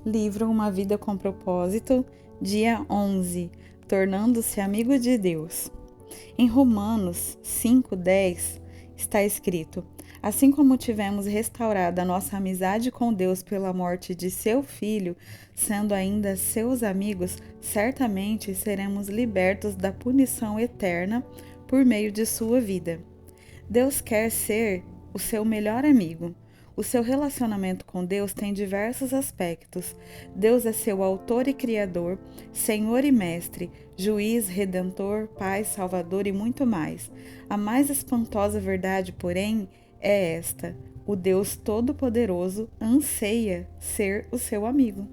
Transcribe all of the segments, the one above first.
Livro Uma Vida com Propósito, dia 11, Tornando-se Amigo de Deus. Em Romanos 5:10 está escrito: assim como tivemos restaurado a nossa amizade com Deus pela morte de seu Filho, sendo ainda seus amigos, certamente seremos libertos da punição eterna por meio de sua vida. Deus quer ser o seu melhor amigo. O seu relacionamento com Deus tem diversos aspectos. Deus é seu autor e criador, Senhor e mestre, juiz, redentor, Pai, Salvador e muito mais. A mais espantosa verdade, porém, é esta: o Deus Todo-Poderoso anseia ser o seu amigo.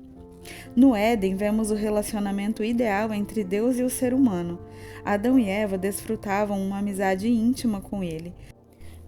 No Éden, vemos o relacionamento ideal entre Deus e o ser humano. Adão e Eva desfrutavam uma amizade íntima com ele.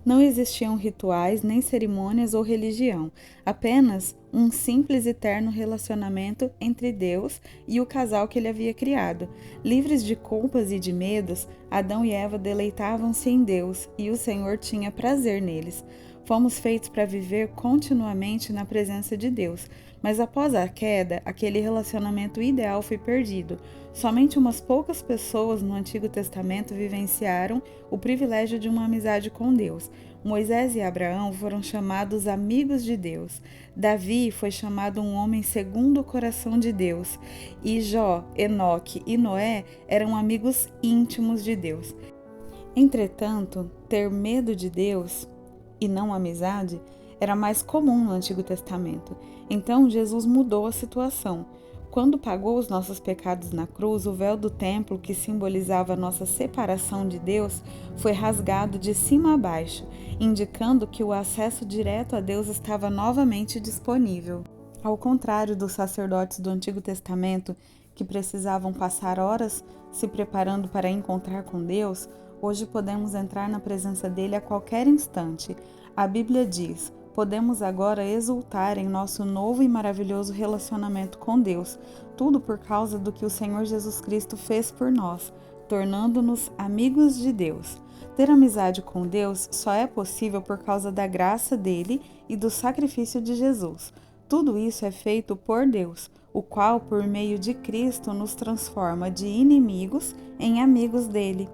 Não existiam rituais, nem cerimônias ou religião, apenas um simples e terno relacionamento entre Deus e o casal que ele havia criado. Livres de culpas e de medos, Adão e Eva deleitavam-se em Deus e o Senhor tinha prazer neles. Fomos feitos para viver continuamente na presença de Deus, mas após a queda, aquele relacionamento ideal foi perdido. Somente umas poucas pessoas no Antigo Testamento vivenciaram o privilégio de uma amizade com Deus. Moisés e Abraão foram chamados amigos de Deus. Davi foi chamado um homem segundo o coração de Deus. E Jó, Enoque e Noé eram amigos íntimos de Deus. Entretanto, ter medo de Deus e não amizade era mais comum no Antigo Testamento. Então Jesus mudou a situação. Quando pagou os nossos pecados na cruz, o véu do templo, que simbolizava a nossa separação de Deus, foi rasgado de cima a baixo, indicando que o acesso direto a Deus estava novamente disponível. Ao contrário dos sacerdotes do Antigo Testamento, que precisavam passar horas se preparando para encontrar com Deus, hoje podemos entrar na presença dele a qualquer instante. A Bíblia diz: podemos agora exultar em nosso novo e maravilhoso relacionamento com Deus, tudo por causa do que o Senhor Jesus Cristo fez por nós, tornando-nos amigos de Deus. Ter amizade com Deus só é possível por causa da graça dele e do sacrifício de Jesus. Tudo isso é feito por Deus, o qual, por meio de Cristo, nos transforma de inimigos em amigos dele.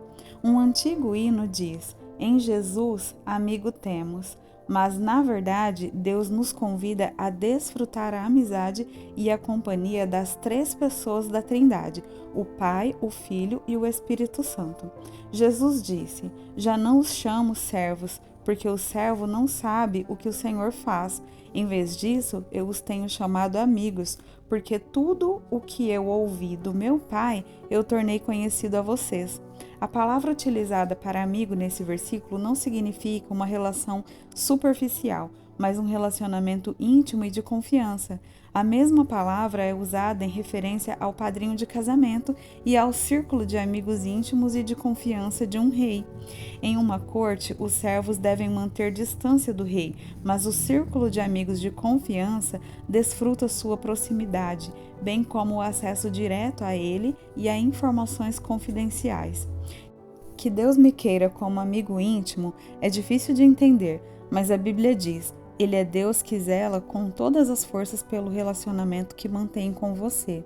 Um antigo hino diz: em Jesus, amigo temos. Mas, na verdade, Deus nos convida a desfrutar a amizade e a companhia das três pessoas da Trindade, o Pai, o Filho e o Espírito Santo. Jesus disse: já não os chamo servos, porque o servo não sabe o que o Senhor faz. Em vez disso, eu os tenho chamado amigos, porque tudo o que eu ouvi do meu Pai, eu tornei conhecido a vocês. A palavra utilizada para amigo nesse versículo não significa uma relação superficial, mas um relacionamento íntimo e de confiança. A mesma palavra é usada em referência ao padrinho de casamento e ao círculo de amigos íntimos e de confiança de um rei. Em uma corte, os servos devem manter distância do rei, mas o círculo de amigos de confiança desfruta sua proximidade, bem como o acesso direto a ele e a informações confidenciais. Que Deus me queira como amigo íntimo é difícil de entender, mas a Bíblia diz: Ele é Deus que zela com todas as forças pelo relacionamento que mantém com você.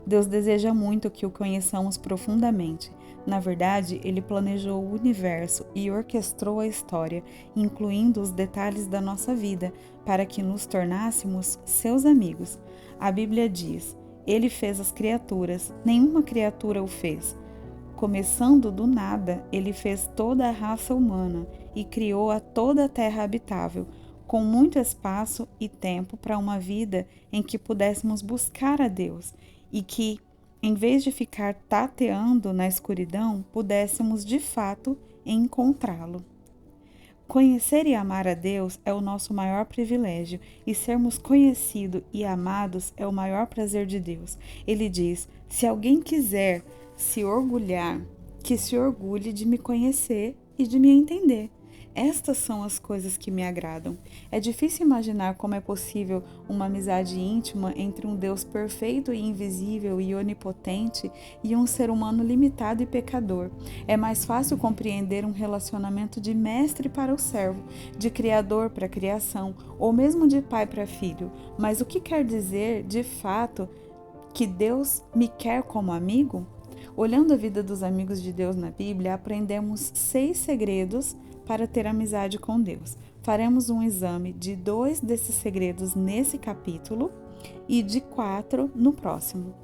Deus deseja muito que o conheçamos profundamente. Na verdade, Ele planejou o universo e orquestrou a história, incluindo os detalhes da nossa vida, para que nos tornássemos seus amigos. A Bíblia diz: Ele fez as criaturas, nenhuma criatura o fez. Começando do nada, ele fez toda a raça humana e criou a toda a terra habitável, com muito espaço e tempo para uma vida em que pudéssemos buscar a Deus e que, em vez de ficar tateando na escuridão, pudéssemos de fato encontrá-lo. Conhecer e amar a Deus é o nosso maior privilégio, e sermos conhecidos e amados é o maior prazer de Deus. Ele diz: se alguém quiser se orgulhar, que se orgulhe de me conhecer e de me entender. Estas são as coisas que me agradam. É difícil imaginar como é possível uma amizade íntima entre um Deus perfeito e invisível e onipotente e um ser humano limitado e pecador. É mais fácil compreender um relacionamento de mestre para o servo, de criador para a criação, ou mesmo de pai para filho. Mas o que quer dizer, de fato, que Deus me quer como amigo? Olhando a vida dos amigos de Deus na Bíblia, aprendemos 6 segredos para ter amizade com Deus. Faremos um exame de 2 desses segredos nesse capítulo e de 4 no próximo.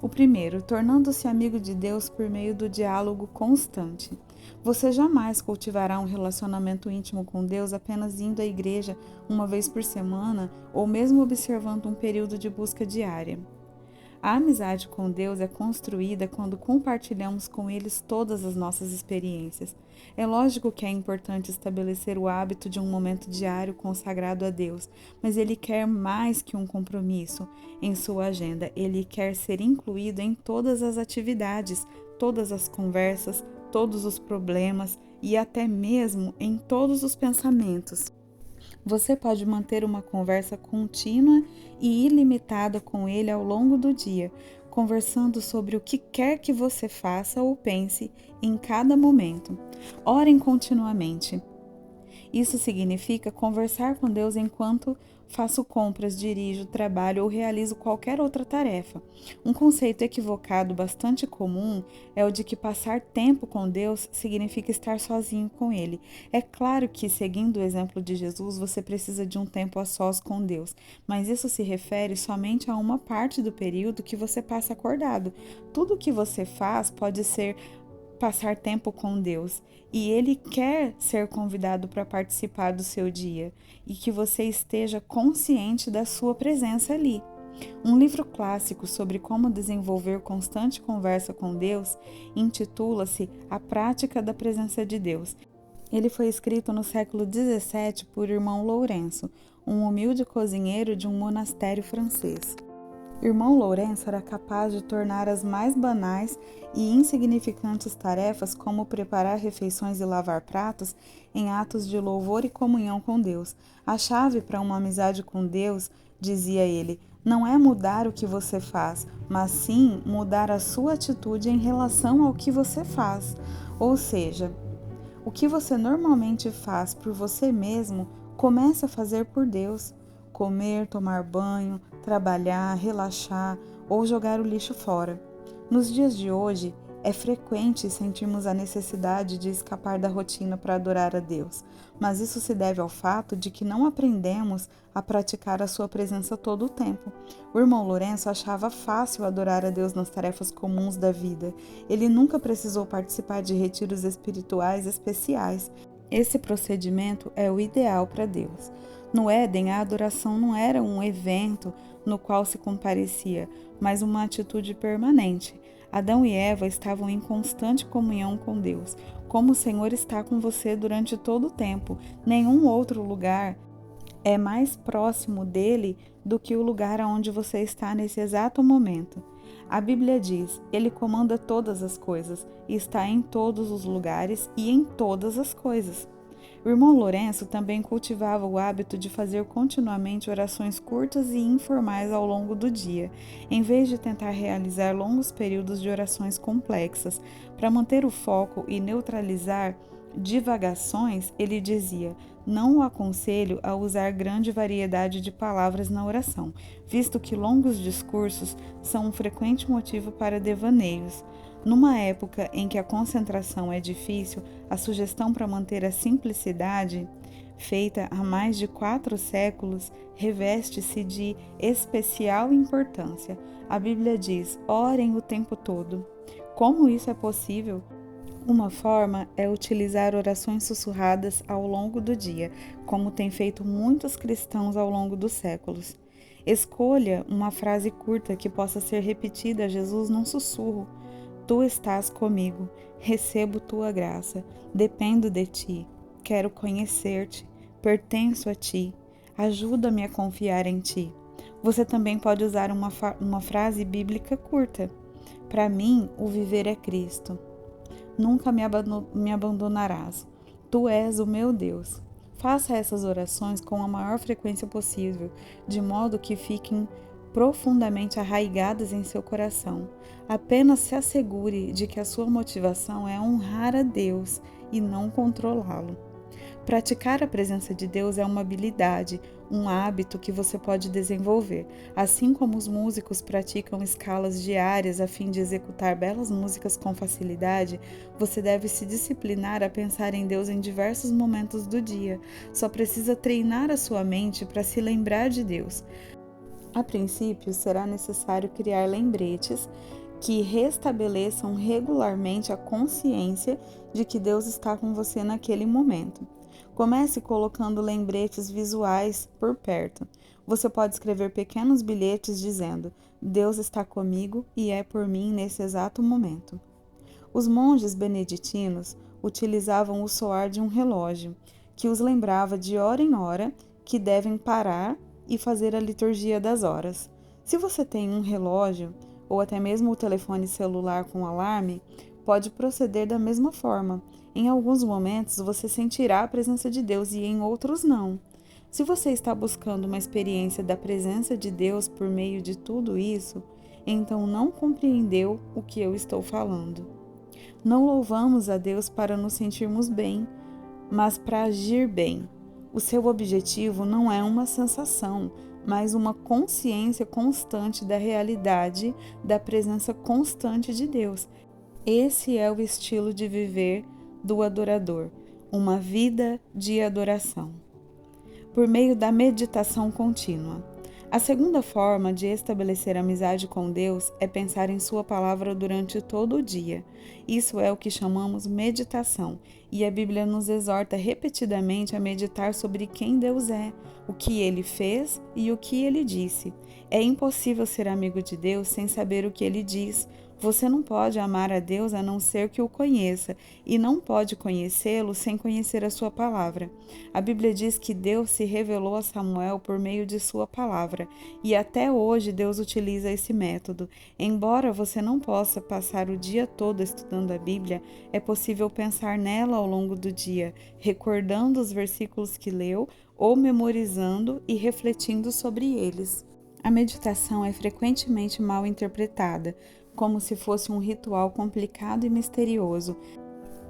O primeiro, tornando-se amigo de Deus por meio do diálogo constante. Você jamais cultivará um relacionamento íntimo com Deus apenas indo à igreja uma vez por semana ou mesmo observando um período de busca diária. A amizade com Deus é construída quando compartilhamos com eles todas as nossas experiências. É lógico que é importante estabelecer o hábito de um momento diário consagrado a Deus, mas Ele quer mais que um compromisso em sua agenda. Ele quer ser incluído em todas as atividades, todas as conversas, todos os problemas e até mesmo em todos os pensamentos. Você pode manter uma conversa contínua e ilimitada com ele ao longo do dia, conversando sobre o que quer que você faça ou pense em cada momento. Orem continuamente. Isso significa conversar com Deus enquanto faço compras, dirijo, trabalho ou realizo qualquer outra tarefa. Um conceito equivocado bastante comum é o de que passar tempo com Deus significa estar sozinho com Ele. É claro que, seguindo o exemplo de Jesus, você precisa de um tempo a sós com Deus, mas isso se refere somente a uma parte do período que você passa acordado. Tudo o que você faz pode ser passar tempo com Deus e Ele quer ser convidado para participar do seu dia e que você esteja consciente da sua presença ali. Um livro clássico sobre como desenvolver constante conversa com Deus intitula-se A Prática da Presença de Deus. Ele foi escrito no século XVII por irmão Lourenço, um humilde cozinheiro de um monastério francês. Irmão Lourenço era capaz de tornar as mais banais e insignificantes tarefas, como preparar refeições e lavar pratos, em atos de louvor e comunhão com Deus. A chave para uma amizade com Deus, dizia ele, não é mudar o que você faz, mas sim mudar a sua atitude em relação ao que você faz. Ou seja, o que você normalmente faz por você mesmo, comece a fazer por Deus. Comer, tomar banho, trabalhar, relaxar ou jogar o lixo fora. Nos dias de hoje, é frequente sentirmos a necessidade de escapar da rotina para adorar a Deus, mas isso se deve ao fato de que não aprendemos a praticar a sua presença todo o tempo. O irmão Lourenço achava fácil adorar a Deus nas tarefas comuns da vida. Ele nunca precisou participar de retiros espirituais especiais. Esse procedimento é o ideal para Deus. No Éden, a adoração não era um evento no qual se comparecia, mas uma atitude permanente. Adão e Eva estavam em constante comunhão com Deus, como o Senhor está com você durante todo o tempo. Nenhum outro lugar é mais próximo dele do que o lugar onde você está nesse exato momento. A Bíblia diz: Ele comanda todas as coisas, e está em todos os lugares e em todas as coisas. O irmão Lourenço também cultivava o hábito de fazer continuamente orações curtas e informais ao longo do dia, em vez de tentar realizar longos períodos de orações complexas. Para manter o foco e neutralizar divagações, ele dizia: não o aconselho a usar grande variedade de palavras na oração, visto que longos discursos são um frequente motivo para devaneios. Numa época em que a concentração é difícil, a sugestão para manter a simplicidade, feita há mais de 4 séculos, reveste-se de especial importância. A Bíblia diz: orem o tempo todo. Como isso é possível? Uma forma é utilizar orações sussurradas ao longo do dia, como têm feito muitos cristãos ao longo dos séculos. Escolha uma frase curta que possa ser repetida a Jesus num sussurro. Tu estás comigo, recebo tua graça, dependo de ti, quero conhecer-te, pertenço a ti, ajuda-me a confiar em ti. Você também pode usar uma frase bíblica curta. Para mim, o viver é Cristo. Nunca me abandonarás. Tu és o meu Deus. Faça essas orações com a maior frequência possível, de modo que fiquem profundamente arraigadas em seu coração. Apenas se assegure de que a sua motivação é honrar a Deus e não controlá-lo. Praticar a presença de Deus é uma habilidade, um hábito que você pode desenvolver. Assim como os músicos praticam escalas diárias a fim de executar belas músicas com facilidade, você deve se disciplinar a pensar em Deus em diversos momentos do dia. Só precisa treinar a sua mente para se lembrar de Deus. A princípio, será necessário criar lembretes que restabeleçam regularmente a consciência de que Deus está com você naquele momento. Comece colocando lembretes visuais por perto. Você pode escrever pequenos bilhetes dizendo: Deus está comigo e é por mim nesse exato momento. Os monges beneditinos utilizavam o soar de um relógio, que os lembrava de hora em hora que devem parar e fazer a liturgia das horas. Se você tem um relógio, ou até mesmo o telefone celular com alarme, pode proceder da mesma forma. Em alguns momentos você sentirá a presença de Deus e em outros não. Se você está buscando uma experiência da presença de Deus por meio de tudo isso, então não compreendeu o que eu estou falando. Não louvamos a Deus para nos sentirmos bem, mas para agir bem. O seu objetivo não é uma sensação, mas uma consciência constante da realidade, da presença constante de Deus. Esse é o estilo de viver do adorador, uma vida de adoração. Por meio da meditação contínua. A segunda forma de estabelecer amizade com Deus é pensar em Sua palavra durante todo o dia. Isso é o que chamamos meditação, e a Bíblia nos exorta repetidamente a meditar sobre quem Deus é, o que Ele fez e o que Ele disse. É impossível ser amigo de Deus sem saber o que Ele diz. Você não pode amar a Deus a não ser que o conheça, e não pode conhecê-lo sem conhecer a sua palavra. A Bíblia diz que Deus se revelou a Samuel por meio de sua palavra, e até hoje Deus utiliza esse método. Embora você não possa passar o dia todo estudando a Bíblia, é possível pensar nela ao longo do dia, recordando os versículos que leu ou memorizando e refletindo sobre eles. A meditação é frequentemente mal interpretada, como se fosse um ritual complicado e misterioso,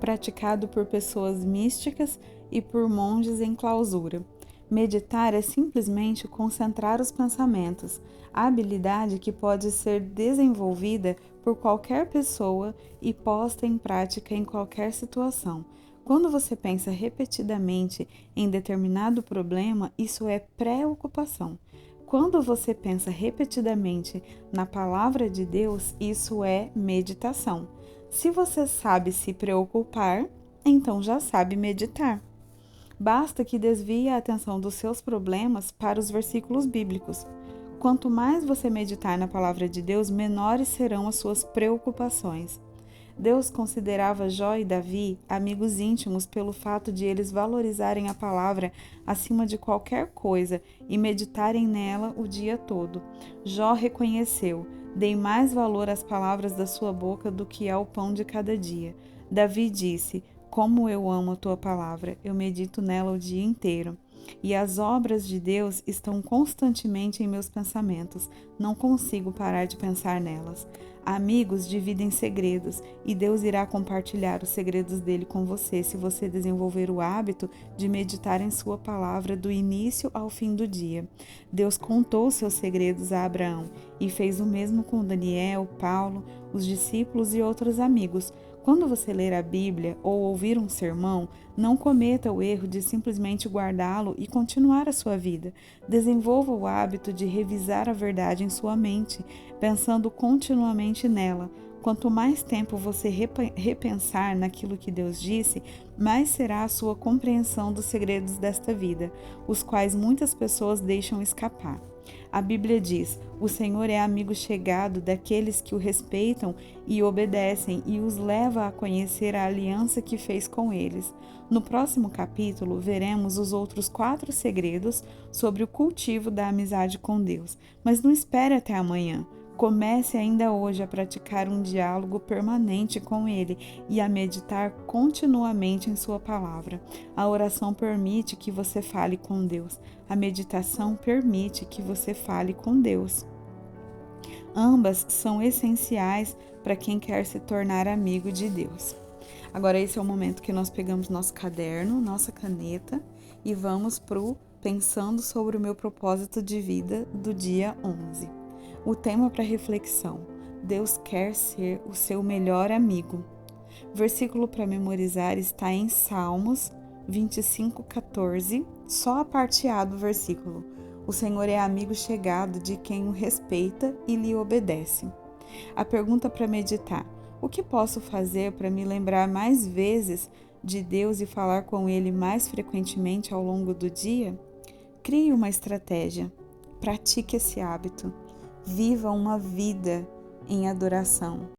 praticado por pessoas místicas e por monges em clausura. Meditar é simplesmente concentrar os pensamentos, a habilidade que pode ser desenvolvida por qualquer pessoa e posta em prática em qualquer situação. Quando você pensa repetidamente em determinado problema, isso é preocupação. Quando você pensa repetidamente na palavra de Deus, isso é meditação. Se você sabe se preocupar, então já sabe meditar. Basta que desvie a atenção dos seus problemas para os versículos bíblicos. Quanto mais você meditar na palavra de Deus, menores serão as suas preocupações. Deus considerava Jó e Davi amigos íntimos pelo fato de eles valorizarem a palavra acima de qualquer coisa e meditarem nela o dia todo. Jó reconheceu: dei mais valor às palavras da sua boca do que ao pão de cada dia. Davi disse: como eu amo a tua palavra, eu medito nela o dia inteiro. E as obras de Deus estão constantemente em meus pensamentos, não consigo parar de pensar nelas. Amigos dividem segredos e Deus irá compartilhar os segredos dele com você se você desenvolver o hábito de meditar em sua palavra do início ao fim do dia. Deus contou seus segredos a Abraão e fez o mesmo com Daniel, Paulo, os discípulos e outros amigos. Quando você ler a Bíblia ou ouvir um sermão, não cometa o erro de simplesmente guardá-lo e continuar a sua vida. Desenvolva o hábito de revisar a verdade em sua mente, pensando continuamente nela. Quanto mais tempo você repensar naquilo que Deus disse, mais será a sua compreensão dos segredos desta vida, os quais muitas pessoas deixam escapar. A Bíblia diz: o Senhor é amigo chegado daqueles que o respeitam e obedecem e os leva a conhecer a aliança que fez com eles. No próximo capítulo, veremos os outros 4 segredos sobre o cultivo da amizade com Deus. Mas não espere até amanhã. Comece ainda hoje a praticar um diálogo permanente com Ele e a meditar continuamente em Sua palavra. A oração permite que você fale com Deus. A meditação permite que você fale com Deus. Ambas são essenciais para quem quer se tornar amigo de Deus. Agora, esse é o momento que nós pegamos nosso caderno, nossa caneta e vamos pro Pensando sobre o meu propósito de vida do dia 11. O tema para reflexão: Deus quer ser o seu melhor amigo. Versículo para memorizar está em Salmos 25:14, só a parte A do versículo. O Senhor é amigo chegado de quem o respeita e lhe obedece. A pergunta para meditar: o que posso fazer para me lembrar mais vezes de Deus e falar com Ele mais frequentemente ao longo do dia? Crie uma estratégia. Pratique esse hábito. Viva uma vida em adoração.